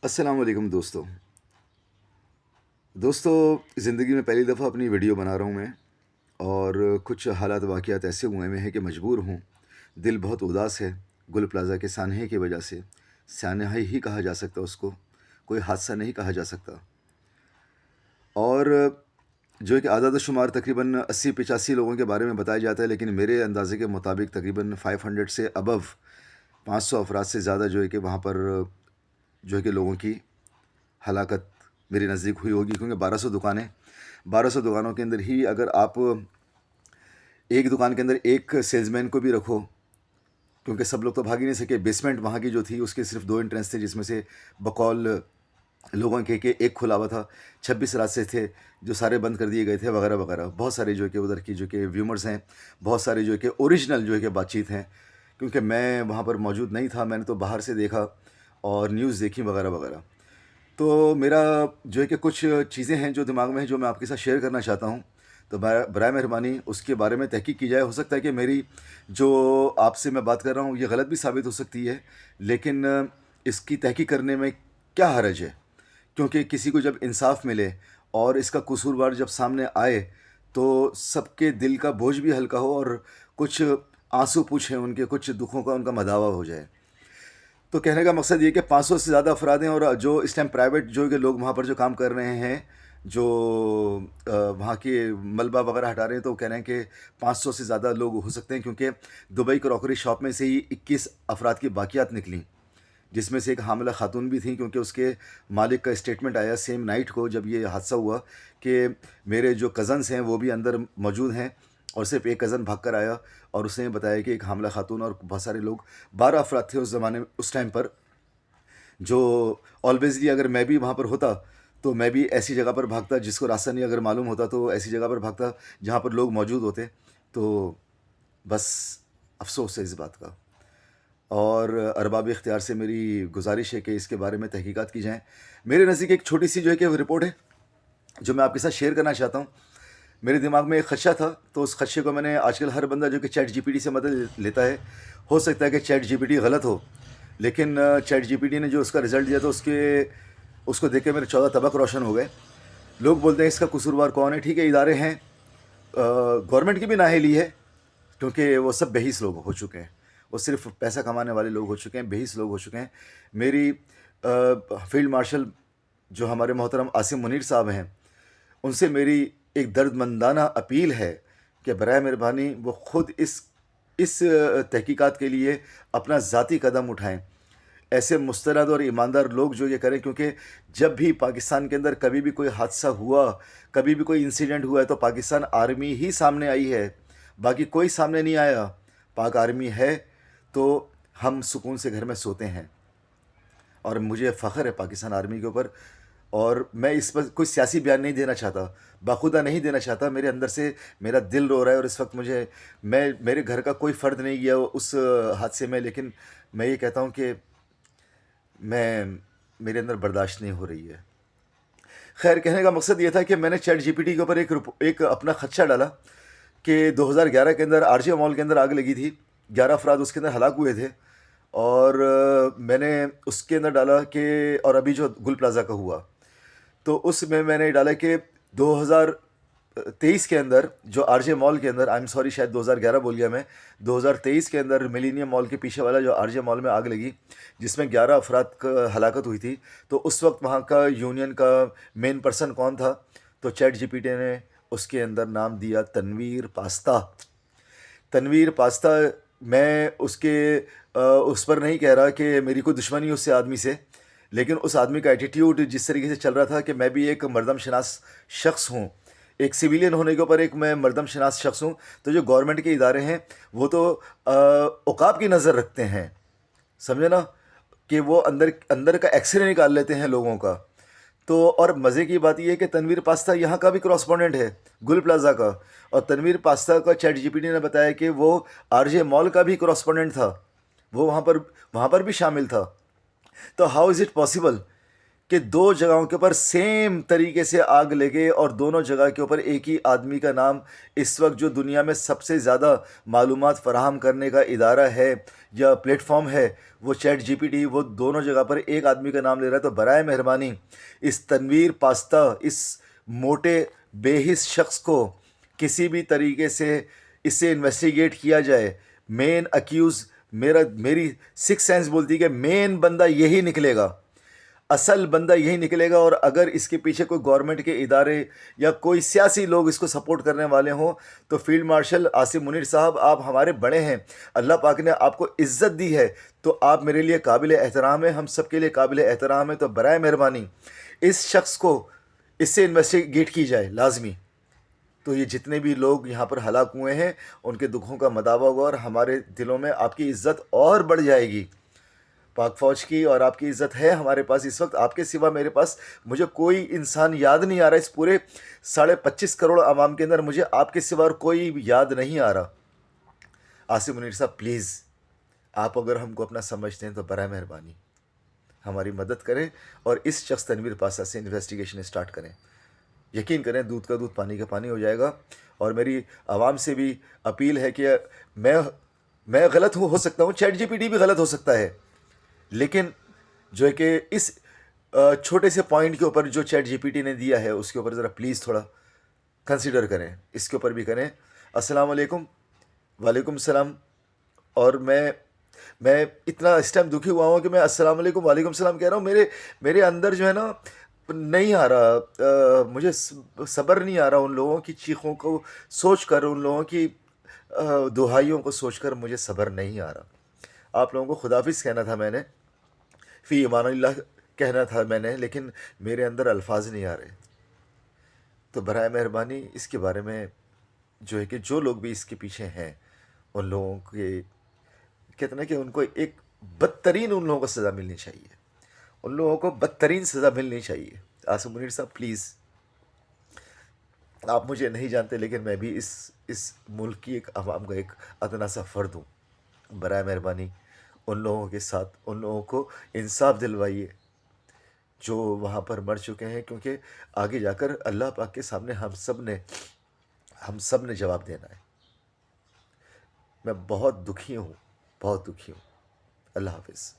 السلام علیکم دوستو زندگی میں پہلی دفعہ اپنی ویڈیو بنا رہا ہوں میں، اور کچھ حالات واقعات ایسے ہوئے ہیں کہ مجبور ہوں. دل بہت اداس ہے گل پلازا کے سانحے کی وجہ سے. سانحہ ہی کہا جا سکتا اس کو، کوئی حادثہ نہیں کہا جا سکتا. اور جو کہ اعداد و شمار تقریباً 80-85 لوگوں کے بارے میں بتایا جاتا ہے، لیکن میرے اندازے کے مطابق تقریباً 500 سے ابو 500 افراد سے زیادہ جو ہے کہ وہاں پر جو ہے کہ لوگوں کی ہلاکت میرے نزدیک ہوئی ہوگی. کیونکہ 1200 دکانوں کے اندر ہی اگر آپ ایک دکان کے اندر ایک سیلز مین کو بھی رکھو، کیونکہ سب لوگ تو بھاگ ہی نہیں سکے. بیسمنٹ وہاں کی جو تھی اس کے صرف 2 انٹرنس تھے، جس میں سے بقول لوگوں کے کہ ایک کھلا ہوا تھا. 26 راستے تھے جو سارے بند کر دیے گئے تھے وغیرہ وغیرہ. بہت سارے جو کہ ادھر کی جو کہ ویومرز ہیں، بہت سارے جو کہ اوریجنل جو ہے کہ بات چیت ہیں. کیونکہ میں وہاں پر موجود نہیں تھا، میں نے تو باہر سے دیکھا اور نیوز دیکھی وغیرہ وغیرہ. تو میرا جو ہے کہ کچھ چیزیں ہیں جو دماغ میں ہیں، جو میں آپ کے ساتھ شیئر کرنا چاہتا ہوں. تو برائے مہربانی اس کے بارے میں تحقیق کی جائے. ہو سکتا ہے کہ میری جو آپ سے میں بات کر رہا ہوں یہ غلط بھی ثابت ہو سکتی ہے، لیکن اس کی تحقیق کرنے میں کیا حرج ہے؟ کیونکہ کسی کو جب انصاف ملے اور اس کا قصوروار جب سامنے آئے تو سب کے دل کا بوجھ بھی ہلکا ہو، اور کچھ آنسو پوچھیں ان کے، کچھ دکھوں کا ان کا مداوع ہو جائے. تو کہنے کا مقصد یہ کہ 500 سے زیادہ افراد ہیں، اور جو اس ٹائم پرائیویٹ جو کہ لوگ وہاں پر جو کام کر رہے ہیں، جو وہاں کے ملبہ وغیرہ ہٹا رہے ہیں، تو وہ کہہ رہے ہیں کہ 500 سے زیادہ لوگ ہو سکتے ہیں. کیونکہ دبئی کراکری شاپ میں سے ہی 21 افراد کی باقیات نکلیں، جس میں سے ایک حاملہ خاتون بھی تھیں. کیونکہ اس کے مالک کا اسٹیٹمنٹ آیا سیم نائٹ کو جب یہ حادثہ ہوا کہ میرے جو کزنس ہیں وہ بھی اندر موجود ہیں، اور صرف ایک کزن بھاگ کر آیا، اور اس نے بتایا کہ ایک حاملہ خاتون اور بہت سارے لوگ 12 افراد تھے اس زمانے میں، اس ٹائم پر. جو آلویزلی اگر میں بھی وہاں پر ہوتا تو میں بھی ایسی جگہ پر بھاگتا، جس کو راستہ نہیں اگر معلوم ہوتا تو ایسی جگہ پر بھاگتا جہاں پر لوگ موجود ہوتے. تو بس افسوس ہے اس بات کا. اور ارباب اختیار سے میری گزارش ہے کہ اس کے بارے میں تحقیقات کی جائیں. میرے نزدیک ایک چھوٹی سی جو ہے کہ رپورٹ ہے جو میں آپ کے ساتھ شیئر کرنا چاہتا ہوں. میرے دماغ میں ایک خدشہ تھا، تو اس خدشے کو میں نے، آج کل ہر بندہ جو کہ چیٹ جی پی ٹی سے مدد لیتا ہے. ہو سکتا ہے کہ چیٹ جی پی ٹی غلط ہو، لیکن چیٹ جی پی ٹی نے جو اس کا رزلٹ دیا تو اس کو دیکھ کے میرے 14 طبق روشن ہو گئے. لوگ بولتے ہیں اس کا قصوروار کون ہے. ٹھیک ہے، ادارے ہیں، گورنمنٹ کی بھی نااہلی ہے، کیونکہ وہ سب بے حیث لوگ ہو چکے ہیں. وہ صرف پیسہ کمانے والے لوگ ہو چکے ہیں، بے حیث لوگ ہو چکے ہیں. میری فیلڈ مارشل جو ہمارے محترم عاصم منیر صاحب ہیں، ان سے میری ایک درد مندانہ اپیل ہے کہ برائے مہربانی وہ خود اس تحقیقات کے لیے اپنا ذاتی قدم اٹھائیں. ایسے مستند اور ایماندار لوگ جو یہ کریں، کیونکہ جب بھی پاکستان کے اندر کبھی بھی کوئی حادثہ ہوا، کبھی بھی کوئی انسیڈنٹ ہوا ہے، تو پاکستان آرمی ہی سامنے آئی ہے، باقی کوئی سامنے نہیں آیا. پاک آرمی ہے تو ہم سکون سے گھر میں سوتے ہیں، اور مجھے فخر ہے پاکستان آرمی کے اوپر. اور میں اس پر کوئی سیاسی بیان نہیں دینا چاہتا، باخودہ نہیں دینا چاہتا. میرے اندر سے میرا دل رو رہا ہے، اور اس وقت میرے گھر کا کوئی فرد نہیں گیا اس حادثے میں، لیکن میں یہ کہتا ہوں کہ میرے اندر برداشت نہیں ہو رہی ہے. خیر، کہنے کا مقصد یہ تھا کہ میں نے چیٹ جی پی ٹی کے اوپر ایک اپنا خدشہ ڈالا کہ 2011 کے اندر آر جے مال کے اندر آگ لگی تھی، 11 افراد اس کے اندر ہلاک ہوئے تھے. اور میں نے اس کے اندر ڈالا کہ، اور ابھی جو گل پلازا کا ہوا، تو اس میں نے ڈالا کہ 2023 کے اندر جو آر جے مال کے اندر، آئی ایم سوری شاید 2011 بول گیا میں، 2023 کے اندر ملینیم مال کے پیچھے والا جو آر جے مال میں آگ لگی، جس میں 11 افراد کا ہلاکت ہوئی تھی. تو اس وقت وہاں کا یونین کا مین پرسن کون تھا؟ تو چیٹ جی پی ٹی نے اس کے اندر نام دیا تنویر پاستہ. تنویر پاستہ. میں اس پر نہیں کہہ رہا کہ میری کوئی دشمنی اس سے آدمی سے، لیکن اس آدمی کا ایٹیٹیوڈ جس طریقے سے چل رہا تھا کہ میں بھی ایک مردم شناس شخص ہوں، ایک سویلین ہونے کے اوپر ایک میں مردم شناس شخص ہوں. تو جو گورنمنٹ کے ادارے ہیں وہ تو عقاب کی نظر رکھتے ہیں، سمجھے نا، کہ وہ اندر کا ایکس رے نکال لیتے ہیں لوگوں کا. تو اور مزے کی بات یہ ہے کہ تنویر پاستہ یہاں کا بھی کراسپونڈنٹ ہے، گل پلازا کا. اور تنویر پاستہ کا چیٹ جی پی ٹی نے بتایا کہ وہ آر جے مال کا بھی کراسپونڈنٹ تھا، وہ وہاں پر بھی شامل تھا. تو ہاؤ از اٹ پاسبل کہ دو جگہوں کے اوپر سیم طریقے سے آگ لگے اور دونوں جگہ کے اوپر ایک ہی آدمی کا نام، اس وقت جو دنیا میں سب سے زیادہ معلومات فراہم کرنے کا ادارہ ہے یا پلیٹ فارم ہے وہ چیٹ جی پی ٹی، وہ دونوں جگہ پر ایک آدمی کا نام لے رہا ہے. تو برائے مہربانی اس تنویر پاستہ، اس موٹے بے حس شخص کو کسی بھی طریقے سے اسے انویسٹیگیٹ کیا جائے. مین اکیوز، میری سکس سینس بولتی ہے کہ مین بندہ یہی نکلے گا، اصل بندہ یہی نکلے گا. اور اگر اس کے پیچھے کوئی گورنمنٹ کے ادارے یا کوئی سیاسی لوگ اس کو سپورٹ کرنے والے ہوں تو فیلڈ مارشل عاصم منیر صاحب، آپ ہمارے بڑے ہیں، اللہ پاک نے آپ کو عزت دی ہے، تو آپ میرے لیے قابل احترام ہیں، ہم سب کے لیے قابل احترام ہے. تو برائے مہربانی اس شخص کو، اس سے انویسٹیگیٹ کی جائے لازمی. تو یہ جتنے بھی لوگ یہاں پر ہلاک ہوئے ہیں ان کے دکھوں کا مداوع ہوگا، اور ہمارے دلوں میں آپ کی عزت اور بڑھ جائے گی، پاک فوج کی. اور آپ کی عزت ہے ہمارے پاس اس وقت. آپ کے سوا میرے پاس مجھے کوئی انسان یاد نہیں آ رہا، اس پورے 25.5 کروڑ عوام کے اندر مجھے آپ کے سوا اور کوئی یاد نہیں آ رہا. عاصم منیر صاحب پلیز، آپ اگر ہم کو اپنا سمجھتے ہیں تو برائے مہربانی ہماری مدد کریں اور اس شخص تنویر پاسا سے انویسٹیگیشن اسٹارٹ کریں. یقین کریں دودھ کا دودھ پانی کا پانی ہو جائے گا. اور میری عوام سے بھی اپیل ہے کہ میں غلط ہو سکتا ہوں، چیٹ جی پی ٹی بھی غلط ہو سکتا ہے، لیکن جو ہے کہ اس چھوٹے سے پوائنٹ کے اوپر جو چیٹ جی پی ٹی نے دیا ہے اس کے اوپر ذرا پلیز تھوڑا کنسیڈر کریں، اس کے اوپر بھی کریں. السلام علیکم. وعلیکم السلام. اور میں اتنا اس ٹائم دکھی ہوا ہوں کہ میں السلام علیکم وعلیکم السلام کہہ رہا ہوں، میرے اندر جو ہے نا نہیں آ رہا، مجھے صبر نہیں آ رہا ان لوگوں کی چیخوں کو سوچ کر، ان لوگوں کی دہائیوں کو سوچ کر مجھے صبر نہیں آ رہا. آپ لوگوں کو خداحافظ کہنا تھا میں نے، فی امان اللہ کہنا تھا میں نے، لیکن میرے اندر الفاظ نہیں آ رہے. تو برائے مہربانی اس کے بارے میں جو ہے کہ جو لوگ بھی اس کے پیچھے ہیں ان لوگوں کے، کہتے ہیں نا کہ ان کو ایک بدترین، ان لوگوں کو سزا ملنی چاہیے، ان لوگوں کو بدترین سزا ملنی چاہیے. عاصم منیر صاحب پلیز، آپ مجھے نہیں جانتے لیکن میں بھی اس ملک کی ایک عوام کا ایک ادنا سا فرد ہوں. برائے مہربانی ان لوگوں کے ساتھ، ان لوگوں کو انصاف دلوائیے جو وہاں پر مر چکے ہیں، کیونکہ آگے جا کر اللہ پاک کے سامنے ہم سب نے جواب دینا ہے. میں بہت دکھی ہوں، بہت دکھی ہوں. اللہ حافظ.